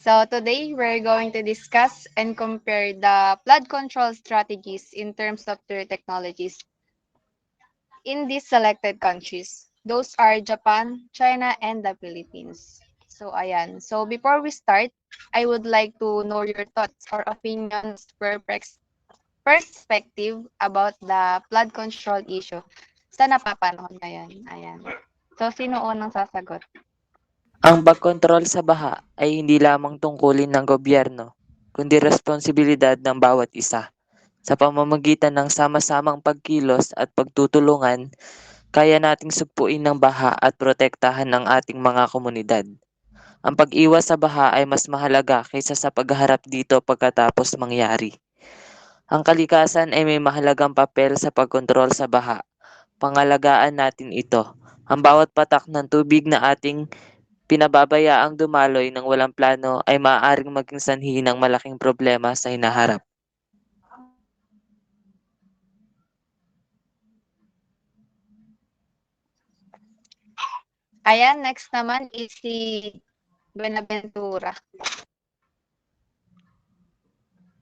So today we're going to discuss and compare the flood control strategies in terms of their technologies in these selected countries. Those are Japan, China, and the Philippines. So ayan. So before we start, I would like to know your thoughts or opinions per perspective about the flood control issue sa napapanahon ngayon. Ayan. So sino unang sasagot? Ang pagkontrol sa baha ay hindi lamang tungkulin ng gobyerno, kundi responsibilidad ng bawat isa. Sa pamamagitan ng sama-samang pagkilos at pagtutulungan, kaya nating sugpuin ng baha at protektahan ang ating mga komunidad. Ang pag-iwas sa baha ay mas mahalaga kaysa sa pagharap dito pagkatapos mangyari. Ang kalikasan ay may mahalagang papel sa pagkontrol sa baha. Pangalagaan natin ito. Ang bawat patak ng tubig na ating pinababayaang dumaloy ng walang plano ay maaaring maging sanhi ng malaking problema sa hinaharap. Ayan, next naman is si Buenaventura.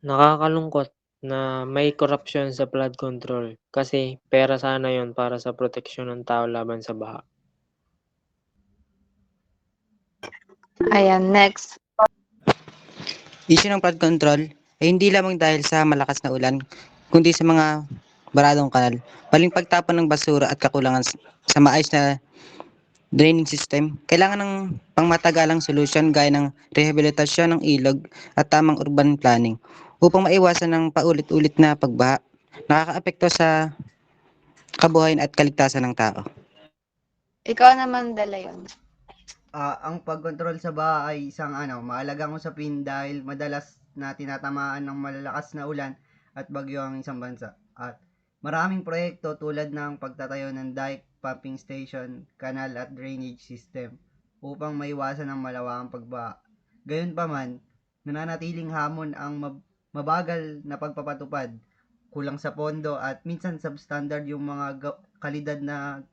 Nakakalungkot na may korupsyon sa flood control kasi pera sana yon para sa proteksyon ng tao laban sa baha. Ayan, next. Issue ng flood control ay hindi lamang dahil sa malakas na ulan, kundi sa mga baradong kanal, maling pagtapon ng basura at kakulangan sa maayos na draining system. Kailangan ng pangmatagalang solusyon gaya ng rehabilitasyon ng ilog at tamang urban planning upang maiwasan ng paulit-ulit na pagbaha, nakakaapekto sa kabuhayan at kaligtasan ng tao. Ikaw naman, Dalayon. Ang pagkontrol sa baha ay isang mahalagang usapin dahil madalas na tinatamaan ng malalakas na ulan at bagyo ang isang bansa. At maraming proyekto tulad ng pagtatayo ng dike, pumping station, kanal at drainage system upang maiwasan ang malawakang pagbaha. Gayunpaman, nananatiling hamon ang mabagal na pagpapatupad, kulang sa pondo at minsan substandard yung mga kalidad na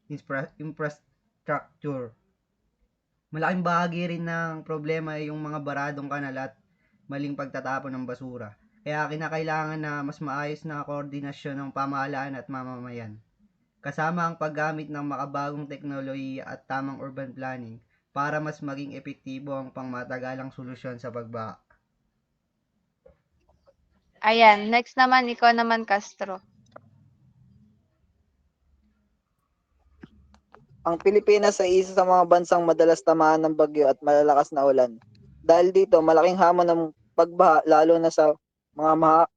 infrastructure. Malaking bahagi rin ng problema ay yung mga baradong kanal at maling pagtatapon ng basura. Kaya kinakailangan na mas maayos na koordinasyon ng pamahalaan at mamamayan. Kasama ang paggamit ng makabagong teknolohiya at tamang urban planning para mas maging epektibo ang pangmatagalang solusyon sa pagbaha. Ayan, next naman, ikaw naman, Castro. Ang Pilipinas ay isa sa mga bansang madalas tamaan ng bagyo at malalakas na ulan. Dahil dito, malaking hamon ng pagbaha lalo na sa mga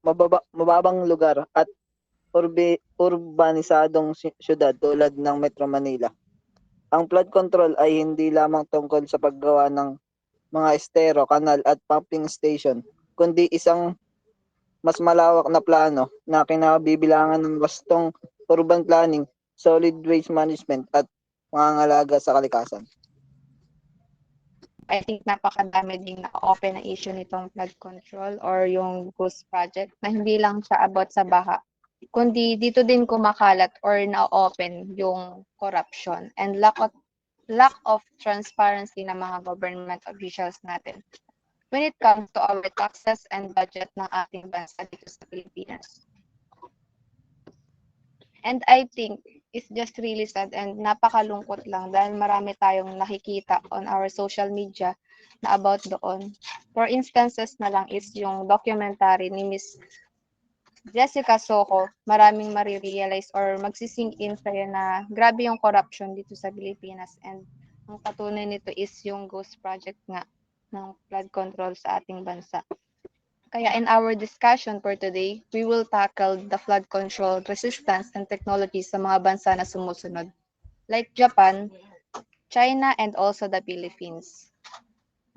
mababang lugar at urbanisadong syudad tulad ng Metro Manila. Ang flood control ay hindi lamang tungkol sa paggawa ng mga estero, kanal at pumping station, kundi isang mas malawak na plano na kinabibilangan ng wastong urban planning, solid waste management at pangangalaga sa kalikasan. I think napakadami ding na-open na issue nitong flood control or yung ghost project na hindi lang siya about sa baha, kundi dito din kumakalat or na-open yung corruption and lack of transparency ng mga government officials natin when it comes to our taxes and budget ng ating bansa dito sa Pilipinas. And I think it's just really sad and napakalungkot lang dahil marami tayong nakikita on our social media na about doon. For instances na lang is yung documentary ni Miss Jessica Soho, maraming marirealize or magsisink in sa'yo na grabe yung corruption dito sa Pilipinas and ang patunay nito is yung ghost project nga ng flood control sa ating bansa. Kaya in our discussion for today, we will tackle the flood control resistance and technology sa mga bansa na sumusunod, like Japan, China, and also the Philippines.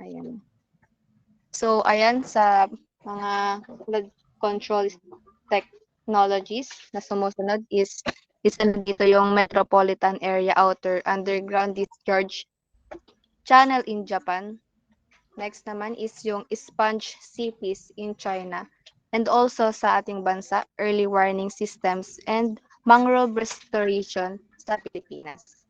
Ayan. So, ayan sa mga flood control technologies na sumusunod is isa na dito yung Metropolitan Area Outer Underground Discharge Channel in Japan. Next naman is yung sponge CPs in China. And also sa ating bansa, early warning systems and mangrove restoration sa Pilipinas.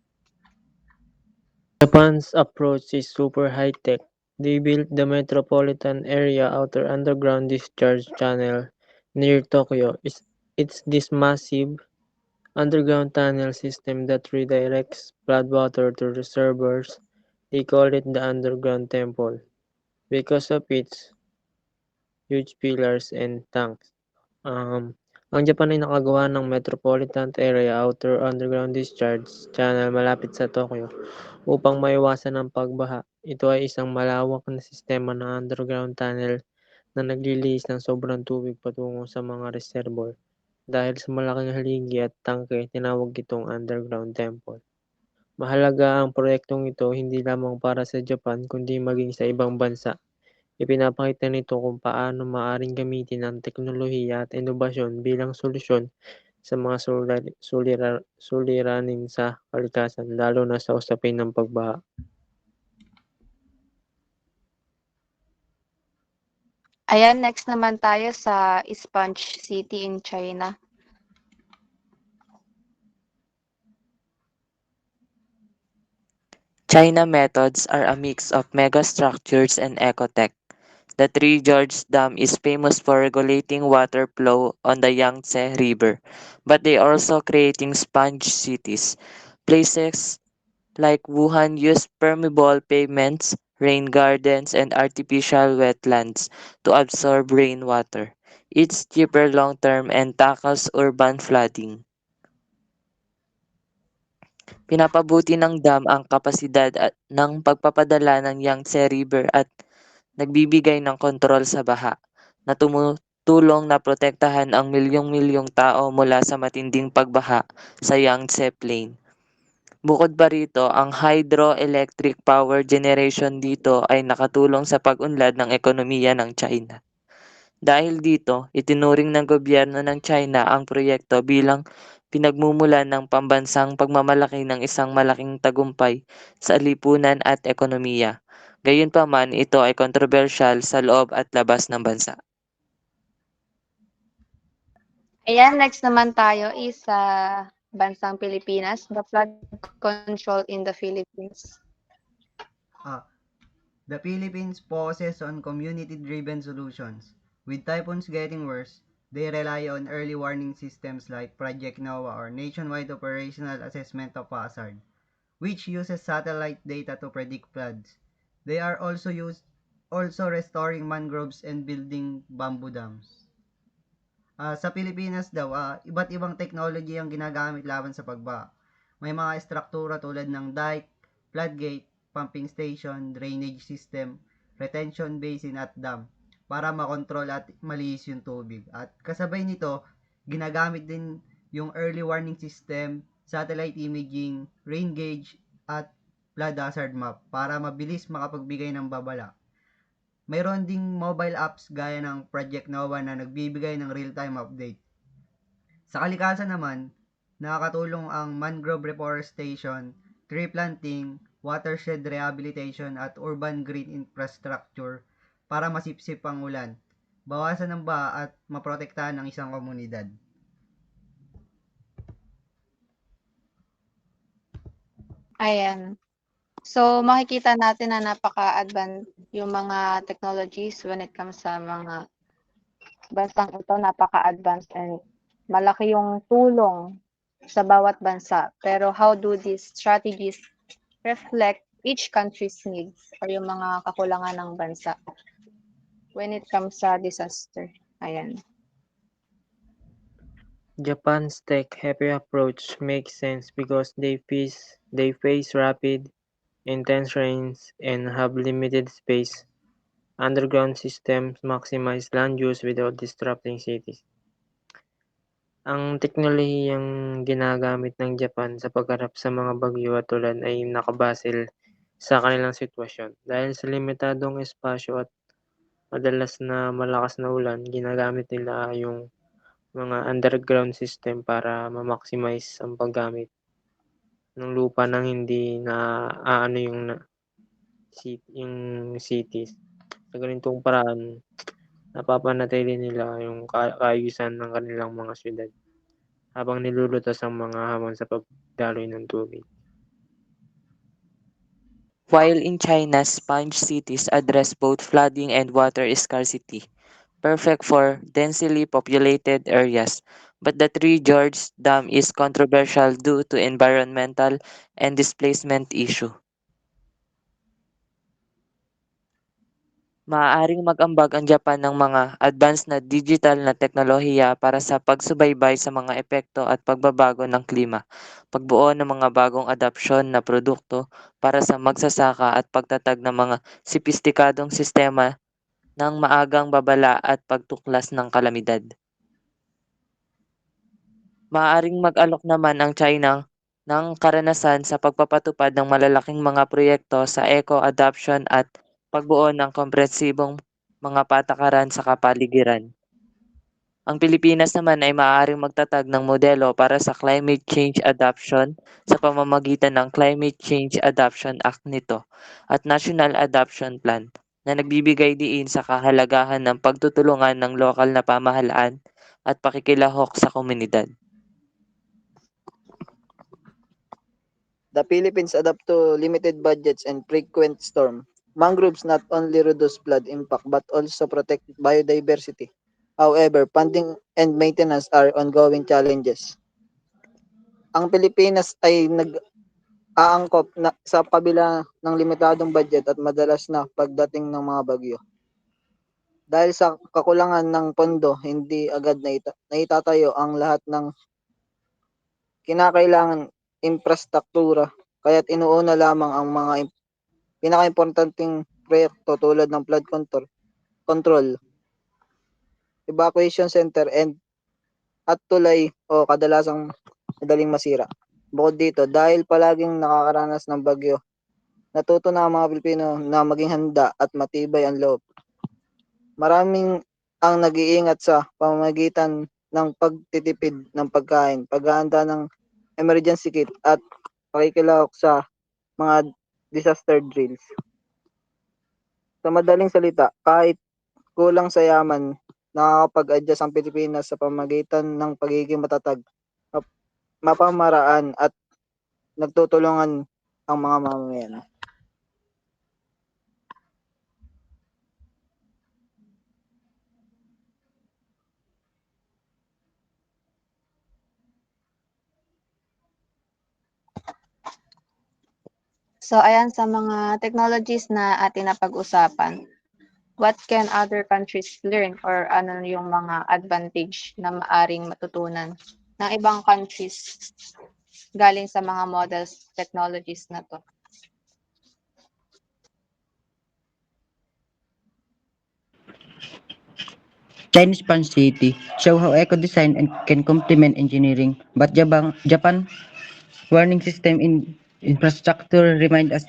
Japan's approach is super high-tech They built the metropolitan area outer underground discharge channel near Tokyo. It's this massive underground tunnel system that redirects floodwater to reservoirs. They call it the underground temple because of its huge pillars and tanks. Ang Japan ay nakagawa ng metropolitan area outer underground discharge channel malapit sa Tokyo upang maiwasan ang pagbaha. Ito ay isang malawak na sistema ng underground tunnel na naglilihis ng sobrang tubig patungo sa mga reservoir. Dahil sa malaking haligi at tangke, tinawag itong underground temple. Mahalaga ang proyektong ito hindi lamang para sa Japan kundi maging sa ibang bansa. Ipinapakita nito kung paano maaaring gamitin ang teknolohiya at inobasyon bilang solusyon sa mga suliranin sa kalikasan, lalo na sa usapin ng pagbaha. Ayan, next naman tayo sa Sponge City in China. China methods are a mix of megastructures and ecotech. The Three Gorges Dam is famous for regulating water flow on the Yangtze River, but they are also creating sponge cities. Places like Wuhan use permeable pavements, rain gardens, and artificial wetlands to absorb rainwater. It's cheaper long term and tackles urban flooding. Pinapabuti ng dam ang kapasidad ng pagpapadala ng Yangtze River at nagbibigay ng kontrol sa baha na tumutulong na protektahan ang milyong-milyong tao mula sa matinding pagbaha sa Yangtze Plain. Bukod pa rito, ang hydroelectric power generation dito ay nakatulong sa pag-unlad ng ekonomiya ng China. Dahil dito, itinuring ng gobyerno ng China ang proyekto bilang pinagmumulan ng pambansang pagmamalaki ng isang malaking tagumpay sa lipunan at ekonomiya. Gayunpaman, ito ay kontrobersyal sa loob at labas ng bansa. Ayan, next naman tayo is sa bansang Pilipinas, the flood control in the Philippines. The Philippines focuses on community-driven solutions. With typhoons getting worse, they rely on early warning systems like Project NOAA or Nationwide Operational Assessment of Hazard, which uses satellite data to predict floods. They are also restoring mangroves and building bamboo dams. Sa Pilipinas daw, iba't ibang technology ang ginagamit laban sa pagbaha. May mga estruktura tulad ng dike, floodgate, pumping station, drainage system, retention basin at dam para makontrol at malihis yung tubig. At kasabay nito, ginagamit din yung early warning system, satellite imaging, rain gauge, at flood hazard map para mabilis makapagbigay ng babala. Mayroon ding mobile apps gaya ng Project NOAA na nagbibigay ng real-time update. Sa kalikasan naman, nakakatulong ang mangrove reforestation, tree planting, watershed rehabilitation at urban green infrastructure para masipsip ang ulan, bawasan ng baha at maprotektahan ang isang komunidad. Ayan. So, makikita natin na napaka-advanced yung mga technologies when it comes sa mga bansang ito, napaka-advanced and malaki yung tulong sa bawat bansa. Pero how do these strategies reflect each country's needs or yung mga kakulangan ng bansa when it comes sa disaster? Ayan. Japan's tech-heavy approach makes sense because they face rapid, intense rains and have limited space. Underground systems maximize land use without disrupting cities. Ang teknolohiyang ginagamit ng Japan sa pagharap sa mga bagyo at ulan ay nakabase sa kanilang sitwasyon. Dahil sa limitadong espasyo at madalas na malakas na ulan, ginagamit nila yung mga underground system para ma-maximize ang paggamit ng lupa nang hindi na yung cities. Sa ganitong paraan, napapanatili nila yung kaayusan ng kanilang mga syudad habang nilulutas ang mga hamon sa pagdaloy ng tubig. while in China, sponge cities address both flooding and water scarcity, perfect for densely populated areas. But the Three Gorges Dam is controversial due to environmental and displacement issue. Maaaring mag-ambag ang Japan ng mga advanced na digital na teknolohiya para sa pagsubaybay sa mga epekto at pagbabago ng klima, pagbuo ng mga bagong adapsyon na produkto para sa magsasaka at pagtatag ng mga sopistikadong sistema ng maagang babala at pagtuklas ng kalamidad. Maaaring mag-alok naman ang China ng karanasan sa pagpapatupad ng malalaking mga proyekto sa eco-adaptation at pagbuo ng komprehensibong mga patakaran sa kapaligiran. Ang Pilipinas naman ay maaaring magtatag ng modelo para sa climate change adaptation sa pamamagitan ng Climate Change Adaptation Act nito at National Adaptation Plan na nagbibigay diin sa kahalagahan ng pagtutulungan ng lokal na pamahalaan at pakikilahok sa komunidad. The Philippines adapt to limited budgets and frequent storm. Mangroves not only reduce flood impact but also protect biodiversity. However, funding and maintenance are ongoing challenges. Ang Pilipinas ay nag-aangkop na sa kabila ng limitadong budget at madalas na pagdating ng mga bagyo. Dahil sa kakulangan ng pondo, hindi agad naitatayo ang lahat ng kinakailangan infrastruktura, kaya't inuuna lamang ang mga pinakaimportanteng proyekto tulad ng flood control, evacuation center at tulay o kadalasang madaling masira. Bukod dito, dahil palaging nakakaranas ng bagyo, natuto na ang mga Pilipino na maging handa at matibay ang loob. Maraming ang nag-iingat sa pamamagitan ng pagtitipid ng pagkain, paghahanda ng emergency kit at pakikilahok sa mga disaster drills. Sa madaling salita, kahit kulang sa yaman, nakakapag-adjust ang Pilipinas sa pamamagitan ng pagiging matatag, mapamaraan at nagtutulungan ang mga mamamayan. So, ayan sa mga technologies na atin napag-usapan. What can other countries learn or ano yung mga advantage na maaring matutunan ng ibang countries galing sa mga models technologies na to? Chinese Sponge City show how eco-design can complement engineering, but Japan warning system in infrastructure remind us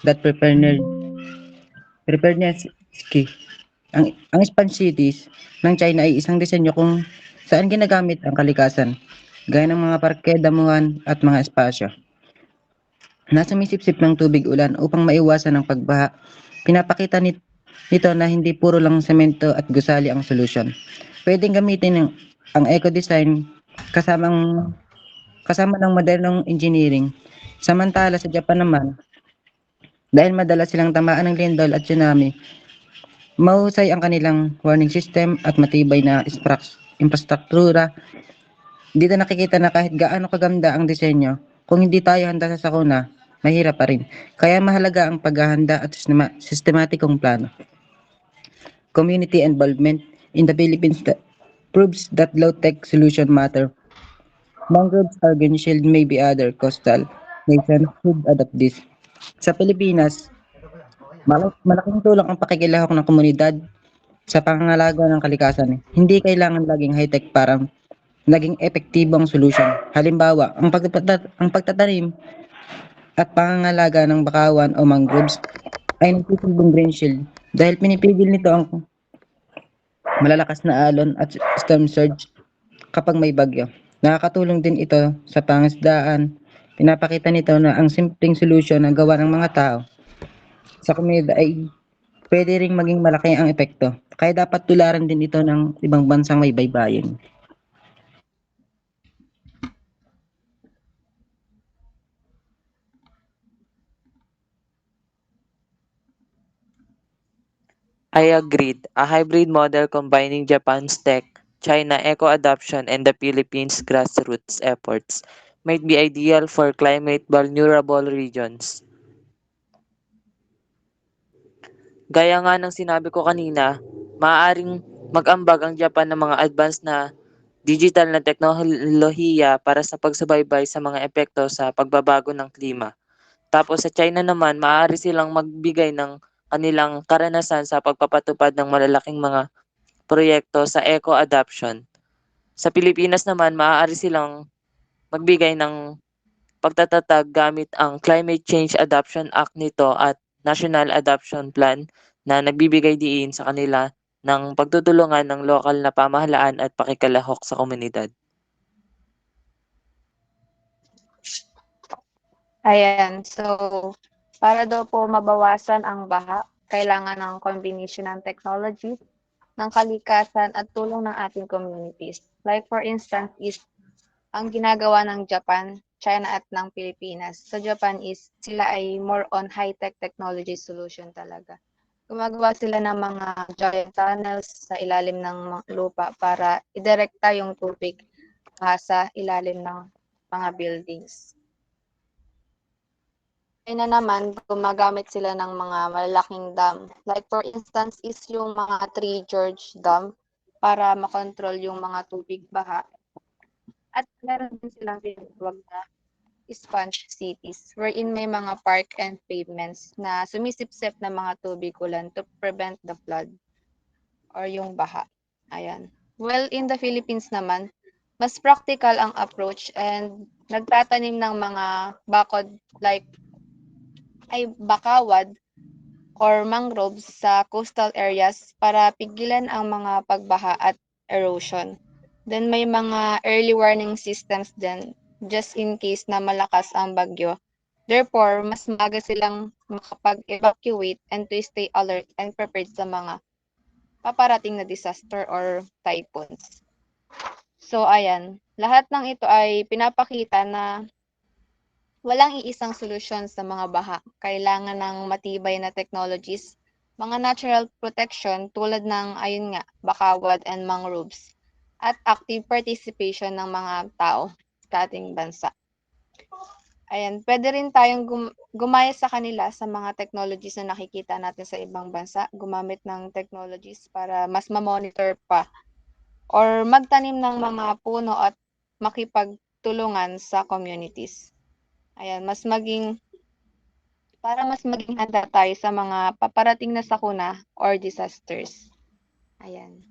that preparedness is key. Ang sponge cities ng China ay isang disenyo kung saan ginagamit ang kalikasan, gaya ng mga parke, damuhan at mga espasyo na sumisipsip ng tubig ulan upang maiwasan ang pagbaha. Pinapakita nito na hindi puro lang semento at gusali ang solusyon. Pwedeng gamitin ang eco-design kasama ng modernong engineering. Samantala sa Japan naman, dahil madalas silang tamaan ng lindol at tsunami, mahusay ang kanilang warning system at matibay na infrastruktura. Dito nakikita na kahit gaano kaganda ang disenyo, kung hindi tayo handa sa sakuna, mahirap pa rin. Kaya mahalaga ang paghahanda at sistematikong plano. Community involvement in the Philippines proves that low-tech solution matter. Mangroves, Argon Shield, maybe other coastal nations should adopt this. Sa Pilipinas, malaking tulong ang pakikilahok ng komunidad sa pangangalaga ng kalikasan. Hindi kailangan laging high-tech para naging epektibong solution. Halimbawa, ang pagtatanim at pangangalaga ng bakawan o mangroves ay nagsisilbing green shield dahil pinipigil nito ang malalakas na alon at storm surge kapag may bagyo. Nakakatulong din ito sa pangisdaan. Pinapakita nito na ang simpleng solusyon na gawa ng mga tao sa komunidad ay pwede ring maging malaki ang epekto. Kaya dapat tularan din ito ng ibang bansang may baybayin. I agreed. A hybrid model combining Japan's tech, China eco-adoption, and the Philippines' grassroots efforts might be ideal for climate-vulnerable regions. Gaya nga ng sinabi ko kanina, maaaring mag-ambag ang Japan ng mga advanced na digital na teknolohiya para sa pagsubaybay sa mga epekto sa pagbabago ng klima. Tapos sa China naman, maaari silang magbigay ng kanilang karanasan sa pagpapatupad ng malalaking mga proyekto sa eco-adoption. Sa Pilipinas naman, maaari silang magbigay ng pagtatatag gamit ang Climate Change Adoption Act nito at National Adoption Plan na nagbibigay diin sa kanila ng pagtutulungan ng lokal na pamahalaan at pakikalahok sa komunidad. Ayan, so para daw po mabawasan ang baha, kailangan ng combination ng technology, ng kalikasan at tulong ng ating communities. Like for instance is ang ginagawa ng Japan, China at ng Pilipinas. Sa Japan is sila ay more on high-tech technology solution talaga. Gumagawa sila ng mga giant tunnels sa ilalim ng lupa para idirekta yung tubig sa ilalim ng mga buildings. China naman, gumagamit sila ng mga malalaking dam. Like for instance is yung mga Three Gorge Dam para makontrol yung mga tubig baha. At meron din silang tinatawag na sponge cities wherein may mga park and pavements na sumisipsip na mga tubig ulan to prevent the flood or yung baha. Ayan. Well, in the Philippines naman, mas practical ang approach and nagtatanim ng mga bakawad or mangroves sa coastal areas para pigilan ang mga pagbaha at erosion. Then may mga early warning systems din just in case na malakas ang bagyo. Therefore, mas maaga silang makapag-evacuate and to stay alert and prepared sa mga paparating na disaster or typhoons. So, ayan. Lahat ng ito ay pinapakita na walang iisang solusyon sa mga baha. Kailangan ng matibay na technologies, mga natural protection tulad ng, ayun nga, bakawad and mangroves, at active participation ng mga tao sa ating bansa. Ayan, pwede rin tayong gumaya sa kanila sa mga technologies na nakikita natin sa ibang bansa, gumamit ng technologies para mas ma-monitor pa or magtanim ng mga puno at makipagtulungan sa communities. Ayan, para mas maging handa tayo sa mga paparating na sakuna or disasters. Ayan.